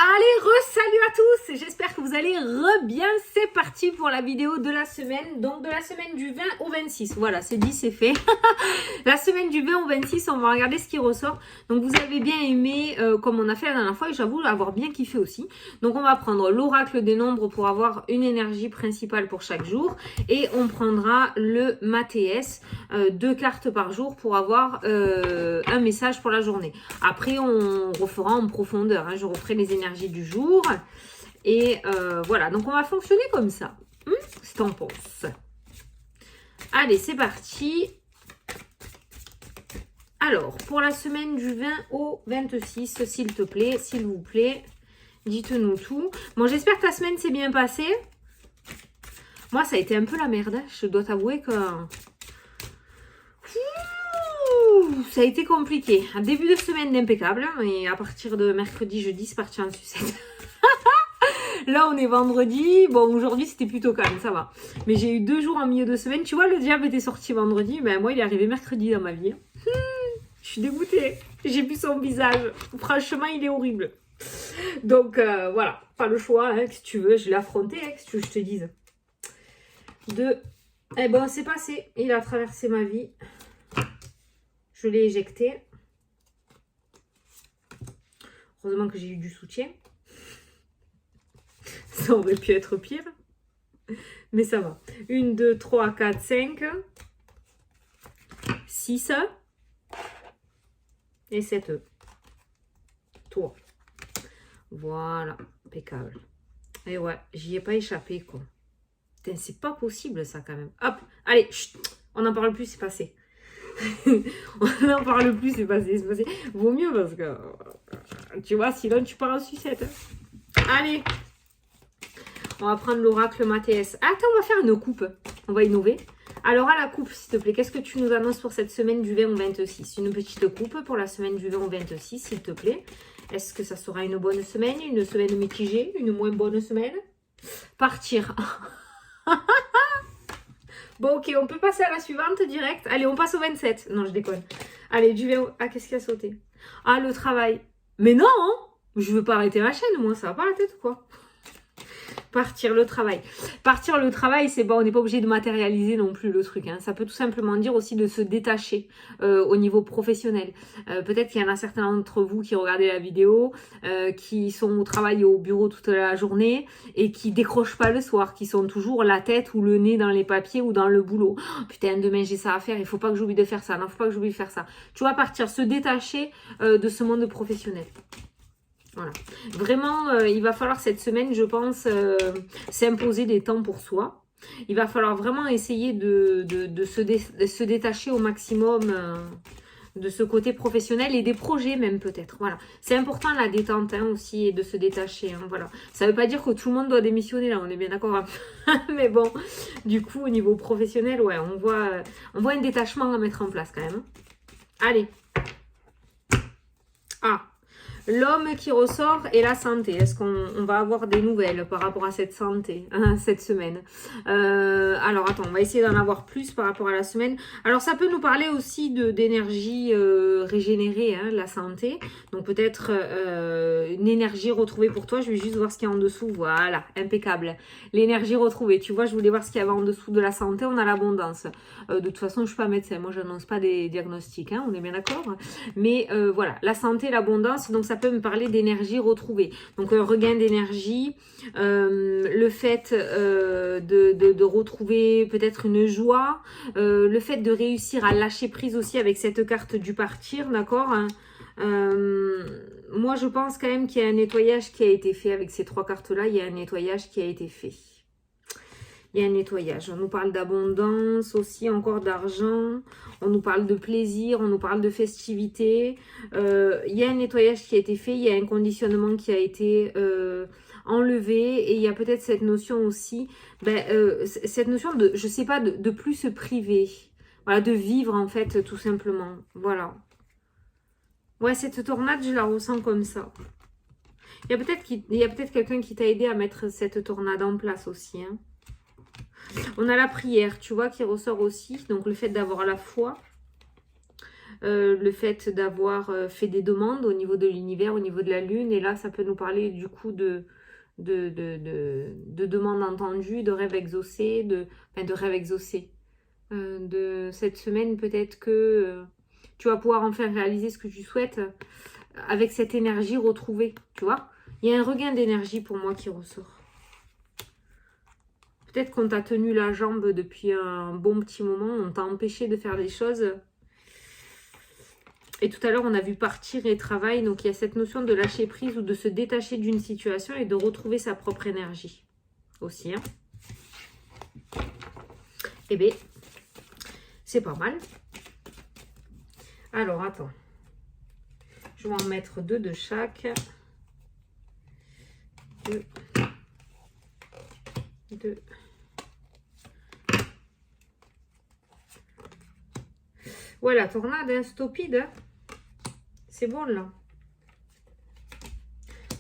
Allez, re-salut à tous, j'espère que vous allez re-bien, c'est parti pour la vidéo de la semaine, donc de la semaine du 20 au 26, voilà, c'est dit, c'est fait. La semaine du 20 au 26, on va regarder ce qui ressort, donc vous avez bien aimé, comme on a fait la dernière fois, et j'avoue avoir bien kiffé aussi. Donc on va prendre l'oracle des nombres pour avoir une énergie principale pour chaque jour, et on prendra le Mathéès, 2 cartes par jour pour avoir un message pour la journée. Après, on refera en profondeur, hein, je referai les énergies du jour et voilà, donc on va fonctionner comme ça. Qu'est-ce que t'en penses? Allez, c'est parti. Alors, pour la semaine du 20 au 26, s'il te plaît, s'il vous plaît, dites-nous tout. Bon, j'espère que ta semaine s'est bien passée. Moi, ça a été un peu la merde, hein. Je dois t'avouer que ça a été compliqué. Un début de semaine impeccable, et à partir de mercredi, jeudi, c'est parti en sucette. Là, on est vendredi. Bon, aujourd'hui, c'était plutôt calme, ça va. Mais j'ai eu 2 jours en milieu de semaine. Tu vois, le diable était sorti vendredi. Ben, moi, il est arrivé mercredi dans ma vie. Je suis dégoûtée. J'ai vu son visage. Franchement, il est horrible. Donc, voilà. Pas le choix, hein, si tu veux. Je l'ai affronté, hein, si tu veux que je te dise. Eh ben, c'est passé. Il a traversé ma vie. Je l'ai éjecté. Heureusement que j'ai eu du soutien. Ça aurait pu être pire. Mais ça va. 1, 2, 3, 4, 5. 6. Et 7. Toi. Voilà. Impeccable. Et ouais, j'y ai pas échappé, quoi. Putain, c'est pas possible, ça, quand même. Hop. Allez, chut, on n'en parle plus, c'est passé. On n'en parle plus, c'est passé, c'est passé. Vaut mieux parce que, tu vois, sinon tu pars en sucette. Allez, on va prendre l'oracle Mathéès. Attends, on va faire une coupe. On va innover. Alors, à la coupe, s'il te plaît, qu'est-ce que tu nous annonces pour cette semaine du 20 au 26? Une petite coupe pour la semaine du 20 au 26, s'il te plaît. Est-ce que ça sera une bonne semaine, une semaine mitigée, une moins bonne semaine? Partir. Bon, ok, on peut passer à la suivante direct. Allez, on passe au 27. Non, je déconne. Allez, du 20 au... Ah, qu'est-ce qui a sauté? Ah, le travail. Mais non, hein, je veux pas arrêter ma chaîne, moi, ça va pas la tête ou quoi? Partir le travail. Partir le travail, c'est bon, on n'est pas obligé de matérialiser non plus le truc. Hein. Ça peut tout simplement dire aussi de se détacher au niveau professionnel. Peut-être qu'il y en a certains d'entre vous qui regardez la vidéo, qui sont au travail au bureau toute la journée et qui décrochent pas le soir, qui sont toujours la tête ou le nez dans les papiers ou dans le boulot. Oh, putain, demain j'ai ça à faire, il faut pas que j'oublie de faire ça. Non, faut pas que j'oublie de faire ça. Tu vois, partir, se détacher de ce monde professionnel. Voilà. Vraiment, il va falloir cette semaine, je pense, s'imposer des temps pour soi. Il va falloir vraiment essayer de se détacher au maximum de ce côté professionnel et des projets même peut-être. Voilà. C'est important la détente hein, aussi et de se détacher. Hein, voilà. Ça ne veut pas dire que tout le monde doit démissionner là, on est bien d'accord. Hein. Mais bon, du coup, au niveau professionnel, ouais, on voit un détachement à mettre en place quand même. Allez. Ah. L'homme qui ressort et la santé. Est-ce qu'on va avoir des nouvelles par rapport à cette santé, hein, cette semaine? Alors, attends, on va essayer d'en avoir plus par rapport à la semaine. Alors, ça peut nous parler aussi d'énergie régénérée, hein, la santé. Donc, peut-être une énergie retrouvée pour toi. Je vais juste voir ce qu'il y a en dessous. Voilà, impeccable. L'énergie retrouvée. Tu vois, je voulais voir ce qu'il y avait en dessous de la santé. On a l'abondance. De toute façon, je ne suis pas médecin. Moi, je n'annonce pas des diagnostics. Hein, on est bien d'accord. Mais voilà, la santé, l'abondance. Donc, ça peut me parler d'énergie retrouvée. Donc, un regain d'énergie, le fait de retrouver peut-être une joie, le fait de réussir à lâcher prise aussi avec cette carte du partir, d'accord hein. Moi, je pense quand même qu'il y a un nettoyage qui a été fait avec ces 3 cartes-là. Il y a un nettoyage qui a été fait. Il y a un nettoyage. On nous parle d'abondance aussi, encore d'argent. On nous parle de plaisir, on nous parle de festivité. Il y a un nettoyage qui a été fait. Il y a un conditionnement qui a été enlevé. Et il y a peut-être cette notion aussi, cette notion de, je sais pas, de plus se priver. Voilà, de vivre en fait, tout simplement. Voilà. Ouais, cette tornade, je la ressens comme ça. Il y a peut-être quelqu'un qui t'a aidé à mettre cette tornade en place aussi, hein. On a la prière, tu vois, qui ressort aussi. Donc, le fait d'avoir la foi. le fait d'avoir fait des demandes au niveau de l'univers, au niveau de la lune. Et là, ça peut nous parler du coup de demandes entendues, de rêves exaucés, enfin, de rêves exaucés. De cette semaine, peut-être que tu vas pouvoir enfin réaliser ce que tu souhaites avec cette énergie retrouvée, tu vois. Il y a un regain d'énergie pour moi qui ressort. Peut-être qu'on t'a tenu la jambe depuis un bon petit moment, on t'a empêché de faire les choses. Et tout à l'heure, on a vu partir et travail. Donc, il y a cette notion de lâcher prise ou de se détacher d'une situation et de retrouver sa propre énergie aussi. Hein. Eh bien, c'est pas mal. Alors, attends. Je vais en mettre 2 de chaque. 2. 2. Voilà, tornade, hein, stupide. Hein. C'est bon, là.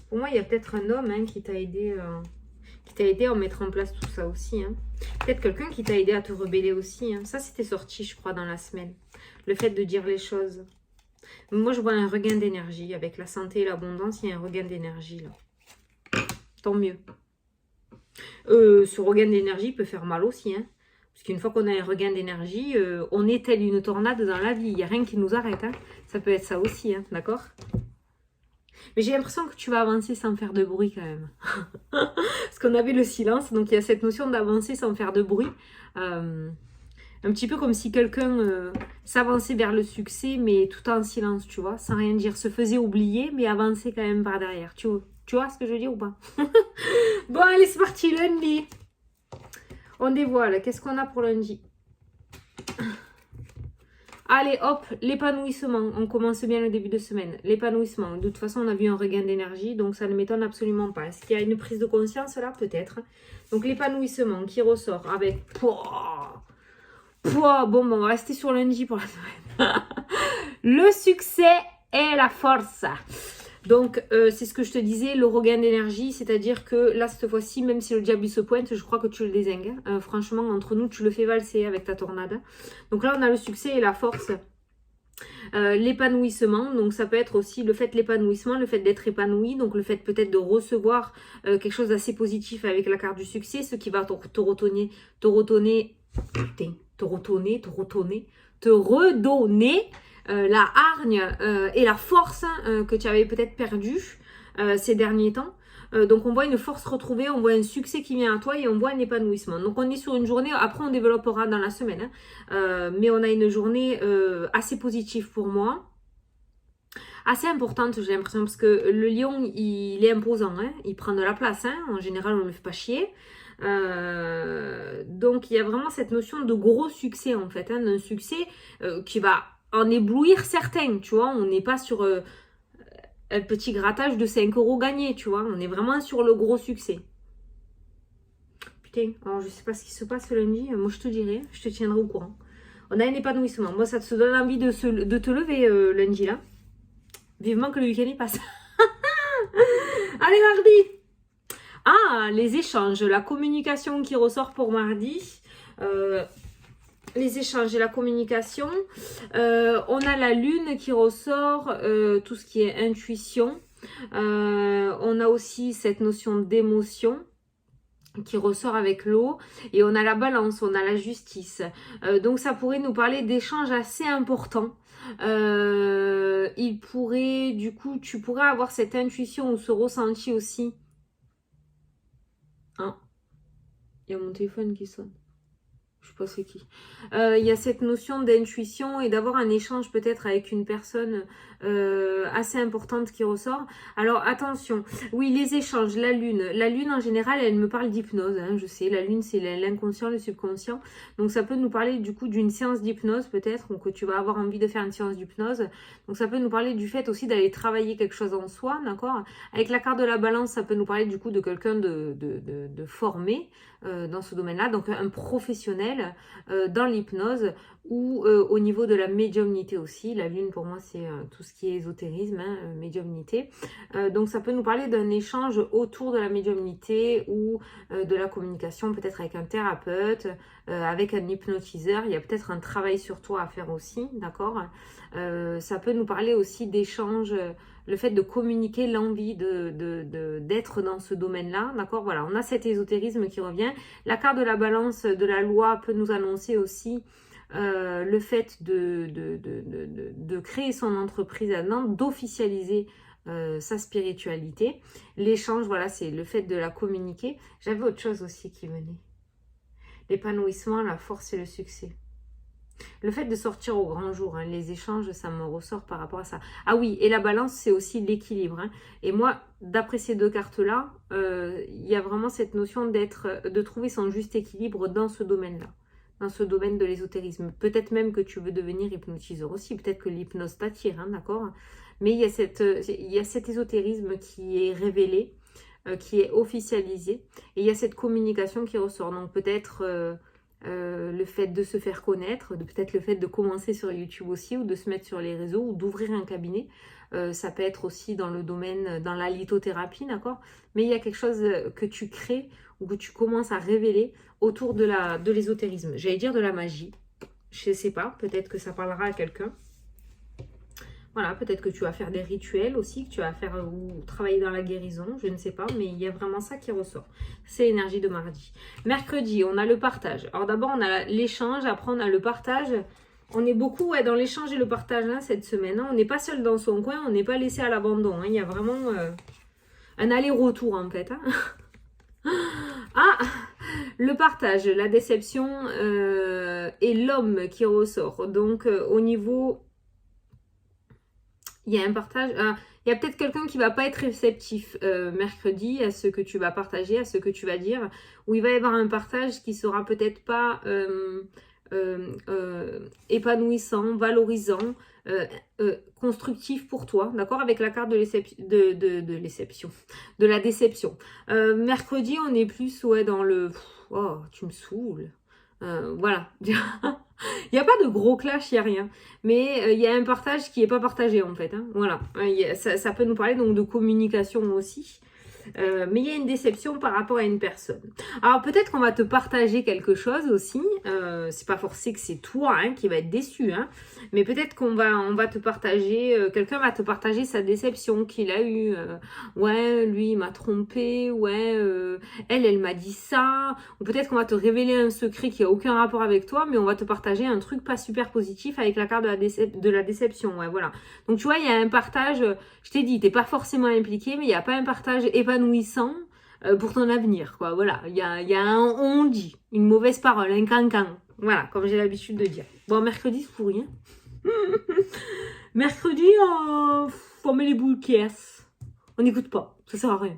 Pour moi, il y a peut-être un homme hein, qui t'a aidé à mettre en place tout ça aussi. Hein. Peut-être quelqu'un qui t'a aidé à te rebeller aussi. Hein. Ça, c'était sorti, je crois, dans la semaine. Le fait de dire les choses. Moi, je vois un regain d'énergie. Avec la santé et l'abondance, il y a un regain d'énergie, là. Tant mieux. Ce regain d'énergie peut faire mal aussi. Hein. Parce qu'une fois qu'on a un regain d'énergie, on est tel une tornade dans la vie. Il n'y a rien qui nous arrête. Hein. Ça peut être ça aussi, hein, d'accord? Mais j'ai l'impression que tu vas avancer sans faire de bruit quand même. Parce qu'on avait le silence, donc il y a cette notion d'avancer sans faire de bruit. Un petit peu comme si quelqu'un s'avançait vers le succès, mais tout en silence, tu vois, sans rien dire. Se faisait oublier, mais avancer quand même par derrière. Tu vois ce que je veux dire ou pas? Bon, allez, c'est parti, lundi. On dévoile. Qu'est-ce qu'on a pour lundi? Allez, hop, l'épanouissement. On commence bien le début de semaine. L'épanouissement. De toute façon, on a vu un regain d'énergie, donc ça ne m'étonne absolument pas. Est-ce qu'il y a une prise de conscience là? Peut-être. Donc, l'épanouissement qui ressort avec... Bon, on va rester sur lundi pour la semaine. Le succès et la force. Donc, c'est ce que je te disais, le regain d'énergie, c'est-à-dire que là, cette fois-ci, même si le diable il se pointe, je crois que tu le dézingues. Franchement, entre nous, tu le fais valser avec ta tornade. Donc là, on a le succès et la force. L'épanouissement, donc ça peut être aussi le fait de l'épanouissement, le fait d'être épanoui, donc le fait peut-être de recevoir quelque chose d'assez positif avec la carte du succès, ce qui va te redonner la hargne et la force que tu avais peut-être perdue ces derniers temps. Donc on voit une force retrouvée, on voit un succès qui vient à toi et on voit un épanouissement. Donc on est sur une journée, après on développera dans la semaine, hein, mais on a une journée assez positive pour moi. Assez importante, j'ai l'impression, parce que le lion, il est imposant, hein, il prend de la place, hein, en général on ne le fait pas chier. Donc il y a vraiment cette notion de gros succès en fait, hein, d'un succès qui va en éblouir certains, tu vois, on n'est pas sur un petit grattage de 5 € gagné, tu vois, on est vraiment sur le gros succès. Putain, alors je sais pas ce qui se passe ce lundi, moi je te dirai, je te tiendrai au courant. On a un épanouissement, moi ça te donne envie de te lever lundi là. Vivement que le week-end y passe. Allez, mardi. Ah, les échanges, la communication qui ressort pour mardi. Les échanges et la communication. On a la lune qui ressort, tout ce qui est intuition. On a aussi cette notion d'émotion qui ressort avec l'eau. Et on a la balance, on a la justice. Donc ça pourrait nous parler d'échanges assez importants. Il pourrait, du coup, tu pourrais avoir cette intuition ou ce ressenti aussi. Hein, il y a mon téléphone qui sonne. Je sais pas c'est qui. Il y a cette notion d'intuition et d'avoir un échange peut-être avec une personne assez importante qui ressort. Alors attention, oui, les échanges, la lune. La lune en général, elle me parle d'hypnose, hein, je sais. La lune, c'est l'inconscient, le subconscient. Donc ça peut nous parler du coup d'une séance d'hypnose peut-être, ou que tu vas avoir envie de faire une séance d'hypnose. Donc ça peut nous parler du fait aussi d'aller travailler quelque chose en soi, d'accord? Avec la carte de la balance, ça peut nous parler du coup de quelqu'un de formé dans ce domaine-là, donc un professionnel. émotionnel, dans l'hypnose ou au niveau de la médiumnité aussi. La lune pour moi c'est tout ce qui est ésotérisme, hein, médiumnité. Donc ça peut nous parler d'un échange autour de la médiumnité ou de la communication, peut-être avec un thérapeute, avec un hypnotiseur. Il y a peut-être un travail sur toi à faire aussi, d'accord. Ça peut nous parler aussi d'échange, le fait de communiquer, l'envie d'être dans ce domaine-là, d'accord. Voilà, on a cet ésotérisme qui revient. La carte de la balance de la loi peut nous annoncer aussi le fait de créer son entreprise là-dedans, d'officialiser sa spiritualité. L'échange, voilà, c'est le fait de la communiquer. J'avais autre chose aussi qui venait. L'épanouissement, la force et le succès. Le fait de sortir au grand jour, hein, les échanges, ça me ressort par rapport à ça. Ah oui, et la balance, c'est aussi l'équilibre. Hein. Et moi, d'après ces deux cartes-là, il y a vraiment cette notion de trouver son juste équilibre dans ce domaine-là, dans ce domaine de l'ésotérisme. Peut-être même que tu veux devenir hypnotiseur aussi, peut-être que l'hypnose t'attire, hein, d'accord. Mais il y a cet ésotérisme qui est révélé, qui est officialisé, et il y a cette communication qui ressort. Donc peut-être le fait de se faire connaître, peut-être le fait de commencer sur YouTube aussi, ou de se mettre sur les réseaux, ou d'ouvrir un cabinet. Ça peut être aussi dans le domaine, dans la lithothérapie, d'accord. Mais il y a quelque chose que tu crées, ou que tu commences à révéler autour de l'ésotérisme. J'allais dire de la magie. Je ne sais pas, peut-être que ça parlera à quelqu'un. Voilà, peut-être que tu vas faire des rituels aussi, que tu vas faire ou travailler dans la guérison, je ne sais pas, mais il y a vraiment ça qui ressort. C'est l'énergie de mardi. Mercredi, on a le partage. Alors d'abord, on a l'échange, après on a le partage. On est beaucoup dans l'échange et le partage hein, cette semaine. Hein. On n'est pas seul dans son coin, on n'est pas laissé à l'abandon. Hein. Il y a vraiment un aller-retour en fait. Hein. Ah, le partage, la déception et l'homme qui ressort. Donc au niveau... Il y a un partage. Il y a peut-être quelqu'un qui va pas être réceptif mercredi à ce que tu vas partager, à ce que tu vas dire. Ou il va y avoir un partage qui sera peut-être pas épanouissant, valorisant, constructif pour toi. D'accord. Avec la carte de la déception. Mercredi, on est plus dans le... Oh, tu me saoules. Voilà. Il n'y a pas de gros clash, il n'y a rien. Mais il y a un partage qui n'est pas partagé en fait. Hein. Voilà. Ça peut nous parler donc de communication aussi. Mais il y a une déception par rapport à une personne. Alors peut-être qu'on va te partager quelque chose aussi. C'est pas forcé que c'est toi hein, qui va être déçu. Hein. Mais peut-être qu'on va te partager, quelqu'un va te partager sa déception qu'il a eue. Ouais, lui il m'a trompé. Ouais, elle m'a dit ça. Ou peut-être qu'on va te révéler un secret qui a aucun rapport avec toi, mais on va te partager un truc pas super positif avec la carte de la déception. Ouais, voilà. Donc tu vois, il y a un partage. Je t'ai dit, t'es pas forcément impliqué, mais il n'y a pas un partage épanouissant pour ton avenir, quoi. Voilà, il y a un on dit, une mauvaise parole, un cancan. Voilà, comme j'ai l'habitude de dire. Bon, mercredi, c'est pour rien. Mercredi, on met les boules qui est. On n'écoute pas, ça sert à rien.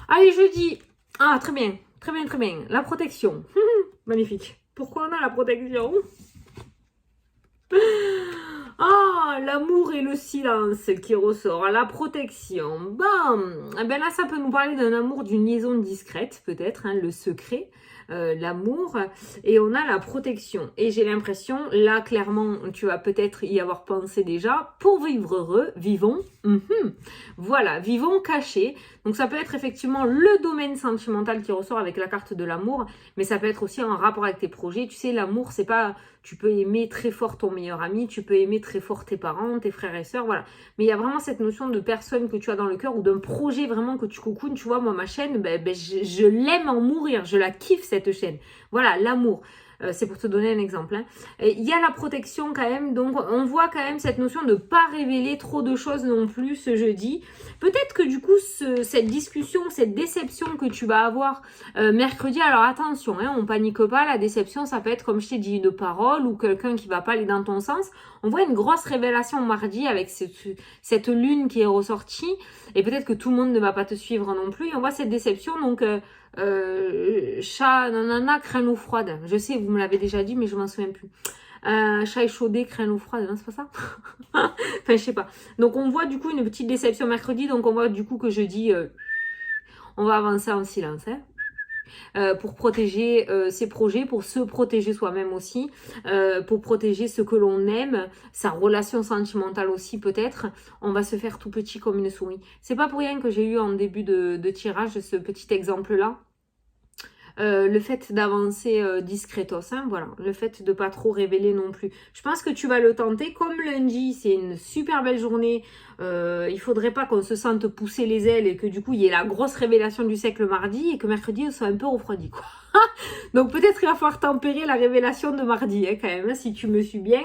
Allez, jeudi. Ah, très bien, très bien, très bien. La protection. Magnifique. Pourquoi on a la protection? Ah, l'amour et le silence qui ressort, la protection. Bon, eh ben là, ça peut nous parler d'un amour, d'une liaison discrète, peut-être, hein, le secret, l'amour. Et on a la protection. Et j'ai l'impression, là, clairement, tu vas peut-être y avoir pensé déjà. Pour vivre heureux, vivons. Voilà, vivons cachés. Donc ça peut être effectivement le domaine sentimental qui ressort avec la carte de l'amour. Mais ça peut être aussi en rapport avec tes projets. Tu sais, l'amour, c'est pas... Tu peux aimer très fort ton meilleur ami, tu peux aimer très fort tes parents, tes frères et sœurs, voilà. Mais il y a vraiment cette notion de personne que tu as dans le cœur ou d'un projet vraiment que tu cocoones. Tu vois, moi, ma chaîne, je l'aime en mourir, je la kiffe cette chaîne. Voilà, l'amour. C'est pour te donner un exemple. Hein. Il y a la protection quand même, donc on voit quand même cette notion de ne pas révéler trop de choses non plus ce jeudi. Peut-être que du coup, cette discussion, cette déception que tu vas avoir mercredi, alors attention, hein, on panique pas, la déception, ça peut être, comme je t'ai dit, une parole ou quelqu'un qui va pas aller dans ton sens. On voit une grosse révélation mardi avec cette lune qui est ressortie, et peut-être que tout le monde ne va pas te suivre non plus, et on voit cette déception, donc... chat, nanana, craint l'eau froide. Je sais, vous me l'avez déjà dit, mais je m'en souviens plus. Chat échaudé, craint l'eau froide. Non, c'est pas ça. Enfin, je sais pas. Donc, on voit du coup une petite déception mercredi. Donc, on voit du coup que jeudi, on va avancer en silence. Hein. pour protéger ses projets, pour se protéger soi-même aussi, pour protéger ce que l'on aime, sa relation sentimentale aussi peut-être. On va se faire tout petit comme une souris. C'est pas pour rien que j'ai eu en début de tirage ce petit exemple-là. Le fait d'avancer discretos, hein, voilà, le fait de pas trop révéler non plus. Je pense que tu vas le tenter. Comme lundi, c'est une super belle journée, il faudrait pas qu'on se sente pousser les ailes et que du coup, il y ait la grosse révélation du siècle mardi et que mercredi, on soit un peu refroidi, quoi. Donc peut-être il va falloir tempérer la révélation de mardi, hein, quand même, hein, si tu me suis bien.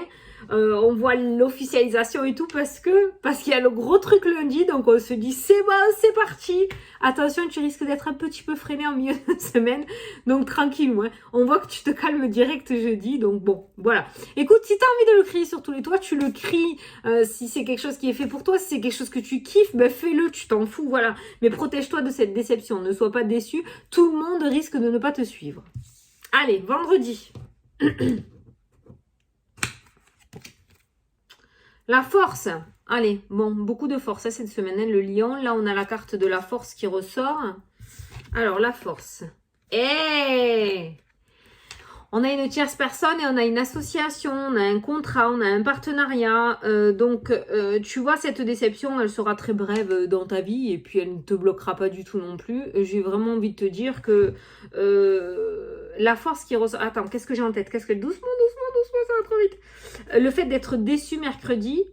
On voit l'officialisation et tout parce qu'il y a le gros truc lundi, donc on se dit c'est bon, c'est parti. Attention, tu risques d'être un petit peu freiné en milieu de semaine, donc tranquille, ouais. On voit que tu te calmes direct jeudi, donc bon, voilà. Écoute, si tu as envie de le crier sur tous les toits, tu le cries. Si c'est quelque chose qui est fait pour toi, si c'est quelque chose que tu kiffes, ben fais-le, tu t'en fous, voilà. Mais protège-toi de cette déception, ne sois pas déçu. Tout le monde risque de ne pas te suivre. Allez, vendredi. La force. Allez, bon, beaucoup de force cette semaine, hein, le lion. Là, on a la carte de la force qui ressort. Alors, la force. On a une tierce personne et on a une association, on a un contrat, on a un partenariat. Donc, tu vois, cette déception, elle sera très brève dans ta vie et puis elle ne te bloquera pas du tout non plus. J'ai vraiment envie de te dire que la force qui ressort... Attends, qu'est-ce que j'ai en tête? Doucement, ça va trop vite. Le fait d'être déçu mercredi,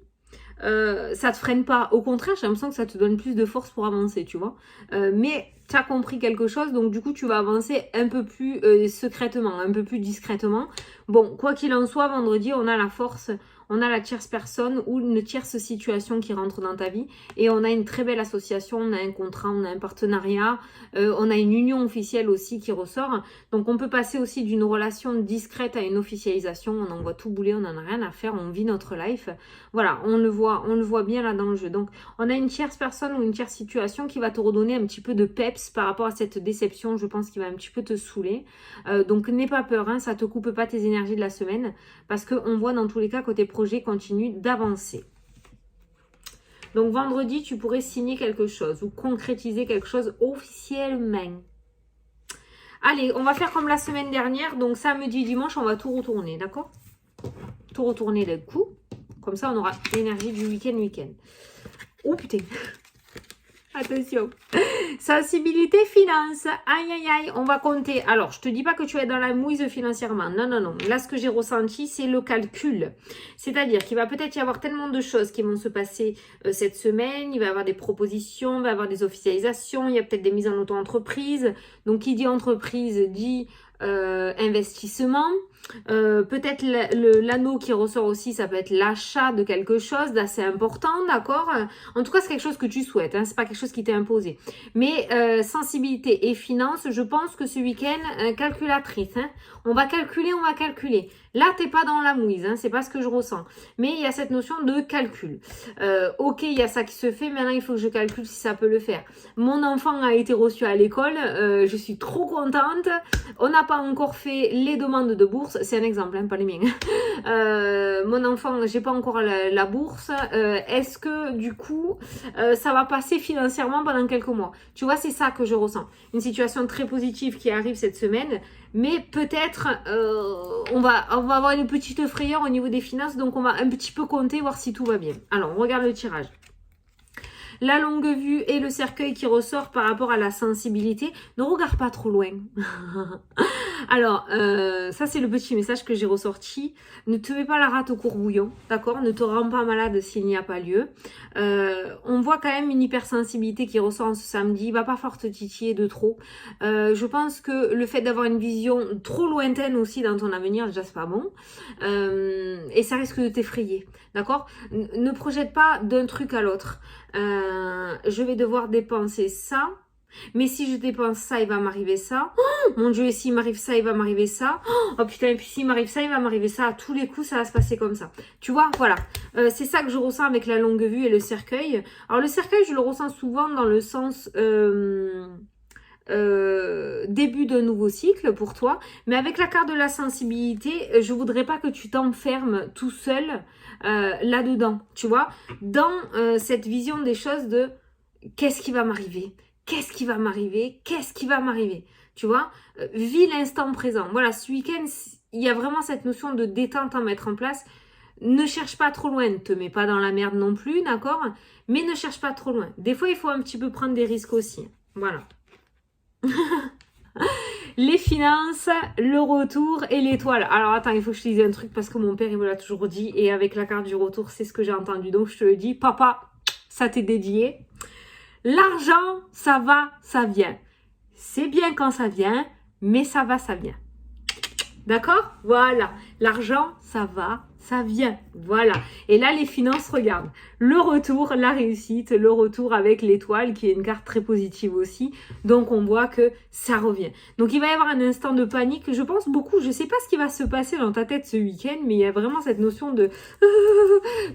ça te freine pas. Au contraire, j'ai l'impression que ça te donne plus de force pour avancer, tu vois. Mais tu as compris quelque chose, donc du coup, tu vas avancer un peu plus secrètement, un peu plus discrètement. Bon, quoi qu'il en soit, vendredi, on a la force, on a la tierce personne ou une tierce situation qui rentre dans ta vie et on a une très belle association, on a un contrat, on a un partenariat, on a une union officielle aussi qui ressort. Donc, on peut passer aussi d'une relation discrète à une officialisation. On envoie tout bouler, on n'en a rien à faire, on vit notre life. Voilà, on le voit bien là dans le jeu. Donc, on a une tierce personne ou une tierce situation qui va te redonner un petit peu de peps par rapport à cette déception. Je pense qu'il va un petit peu te saouler. Donc, n'aie pas peur, hein, ça te coupe pas tes énergies de la semaine parce qu'on voit dans tous les cas que tes projets continuent d'avancer. Donc, vendredi, tu pourrais signer quelque chose ou concrétiser quelque chose officiellement. Allez, on va faire comme la semaine dernière. Donc, samedi, dimanche, on va tout retourner, d'accord? Tout retourner d'un coup. Comme ça, on aura l'énergie du week-end. Oh putain. Attention. Sensibilité finance. Aïe, aïe, aïe. On va compter. Alors, je te dis pas que tu es dans la mouise financièrement. Non, non, non. Là, ce que j'ai ressenti, c'est le calcul. C'est-à-dire qu'il va peut-être y avoir tellement de choses qui vont se passer cette semaine. Il va y avoir des propositions, il va y avoir des officialisations. Il y a peut-être des mises en auto-entreprise. Donc, qui dit entreprise dit investissement. Peut-être l'anneau qui ressort aussi, ça peut être l'achat de quelque chose d'assez important, d'accord? En tout cas, c'est quelque chose que tu souhaites, hein, c'est pas quelque chose qui t'est imposé. Mais sensibilité et finance, je pense que ce week-end, calculatrice, hein, on va calculer. Là, t'es pas dans la mouise, hein, c'est pas ce que je ressens. Mais il y a cette notion de calcul. Ok, il y a ça qui se fait, maintenant il faut que je calcule si ça peut le faire. Mon enfant a été reçu à l'école, je suis trop contente. On n'a pas encore fait les demandes de bourse, c'est un exemple, hein, pas les miens. Mon enfant, j'ai pas encore la bourse. Est-ce que du coup, ça va passer financièrement pendant quelques mois? Tu vois, c'est ça que je ressens. Une situation très positive qui arrive cette semaine. Mais peut-être on va avoir une petite frayeur au niveau des finances, donc on va un petit peu compter, voir si tout va bien. Alors, on regarde le tirage. La longue vue et le cercueil qui ressort par rapport à la sensibilité. Ne regarde pas trop loin. Alors, ça c'est le petit message que j'ai ressorti. Ne te mets pas la rate au courbouillon, d'accord? Ne te rends pas malade s'il n'y a pas lieu. On voit quand même une hypersensibilité qui ressort en ce samedi. Il va pas falloir te titiller de trop. Je pense que le fait d'avoir une vision trop lointaine aussi dans ton avenir, déjà c'est pas bon. Et ça risque de t'effrayer, d'accord? Ne projette pas d'un truc à l'autre. Je vais devoir dépenser ça. Mais si je dépense ça, il va m'arriver ça. Oh, mon Dieu, et s'il m'arrive ça, il va m'arriver ça. Oh putain, et puis s'il m'arrive ça, il va m'arriver ça. À tous les coups, ça va se passer comme ça. Tu vois, voilà. C'est ça que je ressens avec la longue vue et le cercueil. Alors le cercueil, je le ressens souvent dans le sens... début d'un nouveau cycle pour toi, mais avec la carte de la sensibilité, je voudrais pas que tu t'enfermes tout seul là-dedans, tu vois, dans cette vision des choses de qu'est-ce qui va m'arriver, qu'est-ce qui va m'arriver? Qu'est-ce qui va m'arriver? Tu vois, vis l'instant présent. Voilà, ce week-end, il y a vraiment cette notion de détente à mettre en place. Ne cherche pas trop loin, ne te mets pas dans la merde non plus, d'accord? Mais ne cherche pas trop loin. Des fois, il faut un petit peu prendre des risques aussi. Voilà. Les finances, le retour et l'étoile. Alors attends, il faut que je te dise un truc parce que mon père il me l'a toujours dit et avec la carte du retour, c'est ce que j'ai entendu. Donc je te le dis, papa, ça t'est dédié. L'argent, ça va, ça vient. C'est bien quand ça vient, mais ça va, ça vient. D'accord? Voilà. L'argent, ça va, ça vient. Voilà. Et là, les finances, regarde. Le retour, la réussite, le retour avec l'étoile, qui est une carte très positive aussi. Donc, on voit que ça revient. Donc, il va y avoir un instant de panique. Je pense beaucoup, je sais pas ce qui va se passer dans ta tête ce week-end, mais il y a vraiment cette notion de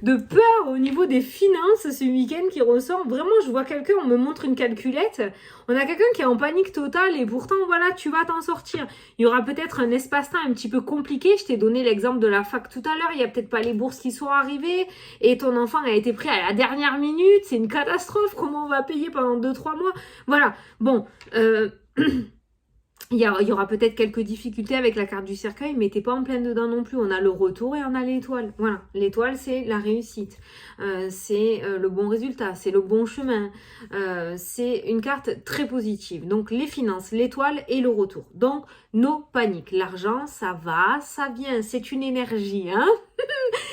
peur au niveau des finances ce week-end qui ressort. Vraiment, je vois quelqu'un, on me montre une calculette. On a quelqu'un qui est en panique totale et pourtant, voilà, tu vas t'en sortir. Il y aura peut-être un espace-temps un petit peu compliqué. Je t'ai donné l'exemple de la fac tout à l'heure. Il y a peut-être pas les bourses qui sont arrivées et ton enfant a été pris à la dernière minute. C'est une catastrophe. Comment on va payer pendant 2-3 mois? Voilà. Bon, il y aura peut-être quelques difficultés avec la carte du cercueil, mais t'es pas en pleine dedans non plus. On a le retour et on a l'étoile. Voilà, l'étoile c'est la réussite, c'est le bon résultat, c'est le bon chemin. C'est une carte très positive. Donc les finances, l'étoile et le retour. Donc nos paniques, l'argent, ça va, ça vient. C'est une énergie, hein.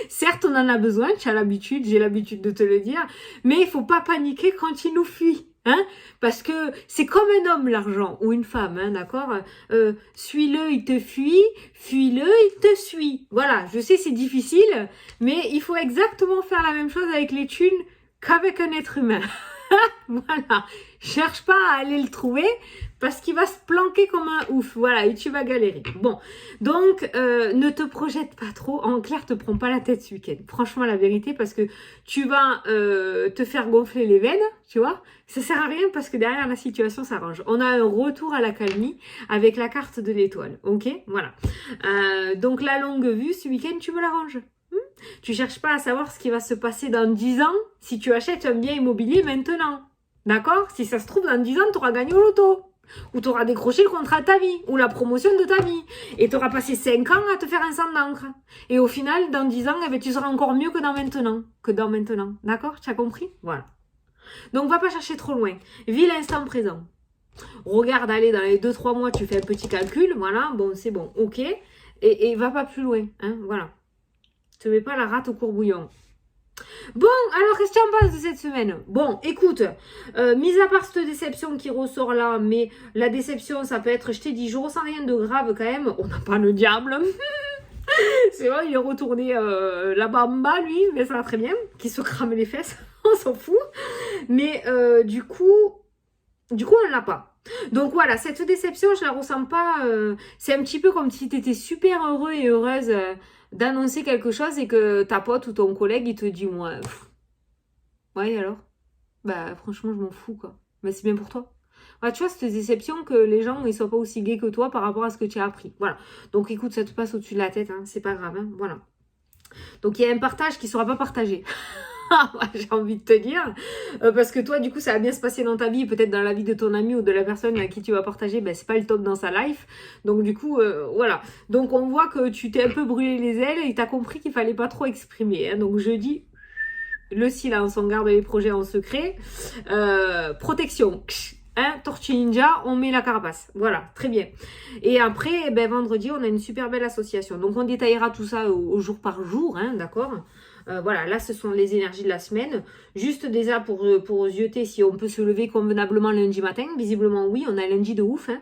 Certes, on en a besoin. Tu as l'habitude, j'ai l'habitude de te le dire, mais il faut pas paniquer quand il nous fuit. Hein, parce que c'est comme un homme l'argent ou une femme, hein, d'accord, suis-le, il te fuit, fuis-le, il te suit. Voilà, je sais c'est difficile, mais il faut exactement faire la même chose avec les thunes qu'avec un être humain. Voilà, cherche pas à aller le trouver parce qu'il va se planquer comme un ouf, voilà, et tu vas galérer. Bon, donc ne te projette pas trop, en clair, te prends pas la tête ce week-end. Franchement, la vérité, parce que tu vas te faire gonfler les veines, tu vois, ça sert à rien parce que derrière la situation s'arrange. On a un retour à la calmie avec la carte de l'étoile, ok, voilà. Donc la longue vue, ce week-end, tu me l'arranges. Tu cherches pas à savoir ce qui va se passer dans 10 ans si tu achètes un bien immobilier maintenant. D'accord? Si ça se trouve, dans 10 ans, tu auras gagné au loto. Ou tu auras décroché le contrat de ta vie. Ou la promotion de ta vie. Et tu auras passé 5 ans à te faire un sang d'encre. Et au final, dans 10 ans, eh bien, tu seras encore mieux que dans maintenant. D'accord? Tu as compris? Voilà. Donc, va pas chercher trop loin. Vis l'instant présent. Regarde, allez, dans les 2-3 mois, tu fais un petit calcul. Voilà. Bon, c'est bon. Ok. Et va pas plus loin. Hein? Voilà. Te mets pas la rate au courbouillon. Bon, alors qu'est-ce que tu en penses de cette semaine? Bon, écoute, mis à part cette déception qui ressort là, mais la déception, ça peut être, je t'ai dit, je ressens rien de grave quand même. On n'a pas le diable. C'est vrai, il est retourné là-bas en bas, lui, mais ça va très bien. Qui se crame les fesses, on s'en fout. Mais du coup, on l'a pas. Donc voilà, cette déception, je la ressens pas. C'est un petit peu comme si tu étais super heureux et heureuse d'annoncer quelque chose et que ta pote ou ton collègue, il te dit, ouais, ouais, alors? Bah, franchement, je m'en fous, quoi. Bah, c'est bien pour toi. Ouais, tu vois, cette déception que les gens, ils soient pas aussi gays que toi par rapport à ce que tu as appris. Voilà. Donc, écoute, ça te passe au-dessus de la tête, hein. C'est pas grave, hein. Voilà. Donc, il y a un partage qui sera pas partagé. J'ai envie de te dire, parce que toi du coup ça va bien se passer dans ta vie, peut-être dans la vie de ton ami ou de la personne à qui tu vas partager, ben c'est pas le top dans sa life, donc du coup voilà, donc on voit que tu t'es un peu brûlé les ailes et t'as compris qu'il fallait pas trop exprimer, hein. Donc je dis le silence, on garde les projets en secret, protection, hein, Tortue Ninja, on met la carapace, voilà, très bien. Et après, ben, vendredi, on a une super belle association, donc on détaillera tout ça au jour par jour, hein, d'accord. Voilà, là, ce sont les énergies de la semaine. Juste déjà pour zioter si on peut se lever convenablement lundi matin. Visiblement, oui, on a lundi de ouf. Hein.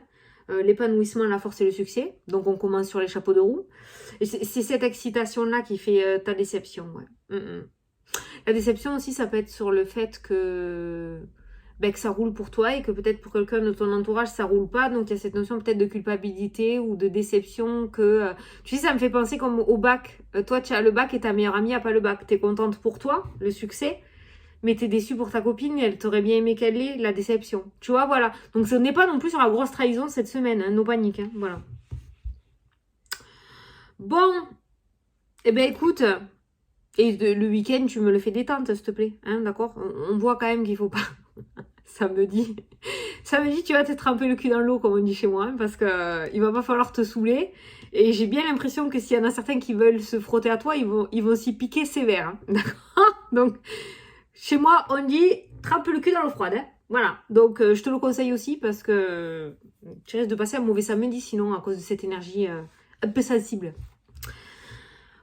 L'épanouissement, la force et le succès. Donc, on commence sur les chapeaux de roue. Et c'est cette excitation-là qui fait ta déception. Ouais. La déception aussi, ça peut être sur le fait que ça roule pour toi et que peut-être pour quelqu'un de ton entourage ça roule pas, donc il y a cette notion peut-être de culpabilité ou de déception que tu sais, ça me fait penser comme au bac. Toi tu as le bac et ta meilleure amie a pas le bac, t'es contente pour toi, le succès, mais t'es déçue pour ta copine, elle t'aurait bien aimé qu'elle l'ait, la déception, tu vois, voilà. Donc ce n'est pas non plus sur la grosse trahison cette semaine, hein, nos paniques, hein, voilà. Bon, eh ben écoute, et le week-end tu me le fais détente s'il te plaît, hein, d'accord, on voit quand même qu'il faut pas... Samedi, Samedi, tu vas te tremper le cul dans l'eau, comme on dit chez moi, hein, parce que il va pas falloir te saouler. Et j'ai bien l'impression que s'il y en a certains qui veulent se frotter à toi, ils vont s'y piquer sévère. Hein, d'accord? Donc, chez moi, on dit trempe le cul dans l'eau froide. Hein. Voilà. Donc, je te le conseille aussi parce que tu risques de passer un mauvais samedi sinon à cause de cette énergie un peu sensible.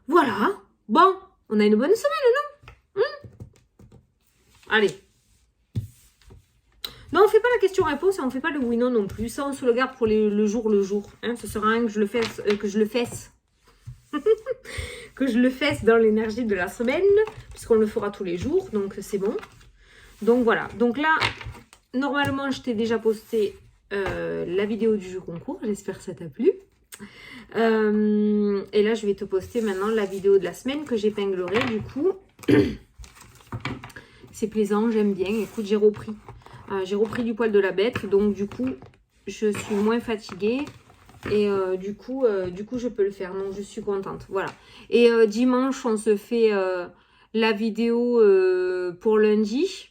Voilà. Bon, on a une bonne semaine, non? Allez. Non, on fait pas la question-réponse et on fait pas le oui-non non plus. Ça, on se le garde pour le jour. Hein, ce sera un que je le fasse. Que je le fasse dans l'énergie de la semaine. Puisqu'on le fera tous les jours. Donc, c'est bon. Donc, voilà. Donc là, normalement, je t'ai déjà posté la vidéo du jeu concours. J'espère que ça t'a plu. Et là, je vais te poster maintenant la vidéo de la semaine que j'épinglerai. Du coup, c'est plaisant, j'aime bien. Écoute, j'ai repris. J'ai repris du poil de la bête, donc du coup, je suis moins fatiguée et du coup, je peux le faire. Donc, je suis contente. Voilà. Et dimanche, on se fait la vidéo pour lundi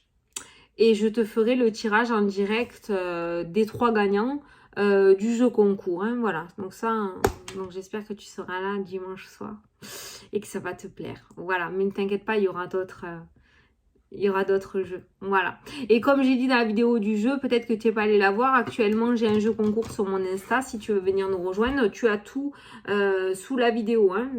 et je te ferai le tirage en direct des 3 gagnants du jeu concours. Hein, voilà. Donc ça, donc j'espère que tu seras là dimanche soir et que ça va te plaire. Voilà. Mais ne t'inquiète pas, il y aura d'autres. Il y aura d'autres jeux. Voilà. Et comme j'ai dit dans la vidéo du jeu, peut-être que tu n'es pas allé la voir. Actuellement, j'ai un jeu concours sur mon Insta. Si tu veux venir nous rejoindre, tu as tout sous la vidéo. Hein,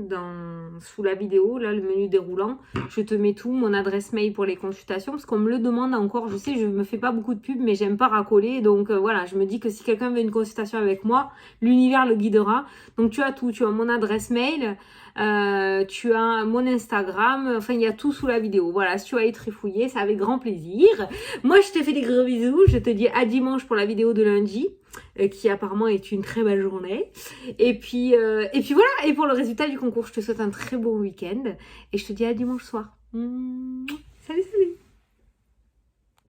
sous la vidéo, là, le menu déroulant. Je te mets tout, mon adresse mail pour les consultations. Parce qu'on me le demande encore. Je sais, je me fais pas beaucoup de pubs, mais j'aime pas racoler. Donc voilà, je me dis que si quelqu'un veut une consultation avec moi, l'univers le guidera. Donc tu as tout. Tu as mon adresse mail. Tu as mon Instagram, enfin il y a tout sous la vidéo. Voilà, si tu vas y trifouiller, c'est avec grand plaisir. Moi je te fais des gros bisous, je te dis à dimanche pour la vidéo de lundi, qui apparemment est une très belle journée. Et puis voilà, et pour le résultat du concours, je te souhaite un très beau week-end et je te dis à dimanche soir. Salut, salut.